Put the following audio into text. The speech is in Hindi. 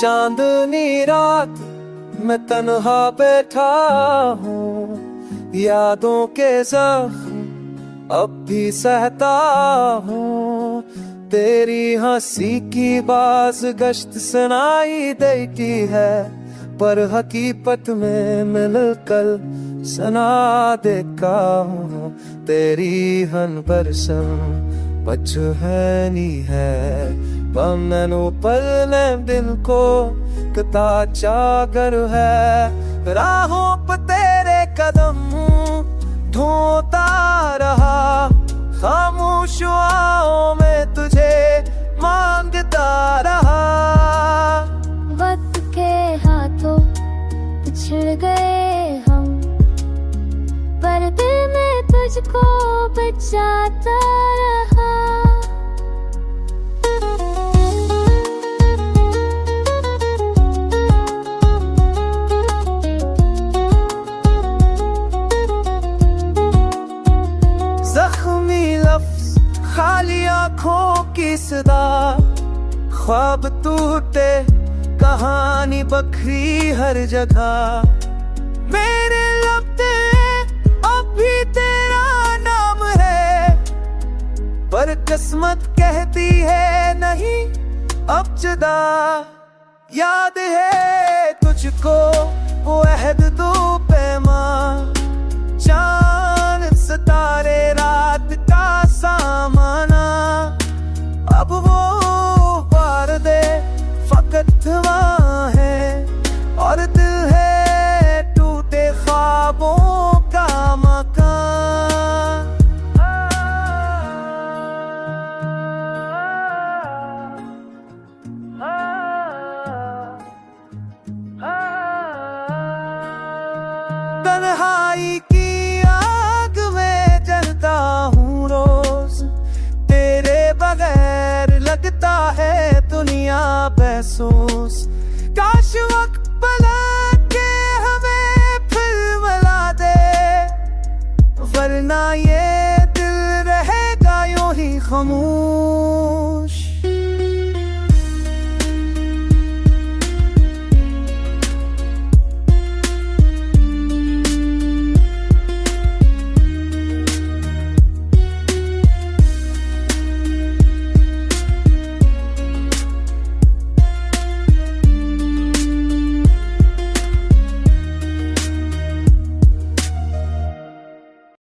चांदनी रात मैं तन्हा बैठा हूँ, यादों के जख्म अब भी सहता हूँ। तेरी हंसी की बाज गश्त सुनाई देती है, पर हकीकत में मिलकर सना देखा हूँ। तेरी हन बरसम पचहनी है, बमनों पर दिल को कता चागर है। राहों पर तेरे कदम ढूंढता रहा, खामोश आँखों में तुझे मांगता रहा। वक्त के हाथों पिछड़ गए हम, पर दिल में तुझको बचाता रहा। जख्मी लफ्ज, खाली आँखों की सदा, ख्वाब टूटे, कहानी बखरी हर जगह। मेरे लब पे अब भी तेरा नाम है, पर किस्मत कहती है नहीं अब जुदा। याद है तुझको वो अहद दो पैमां, चांद सितारे रात का सामाना। अब वो वारदे फकत वहाँ है, और दिल है टूटे ख्वाबों का मकान। तन्हाई की आग में जलता हूँ रोज, तेरे बगैर लगता है दुनिया महसूस। काश वक्त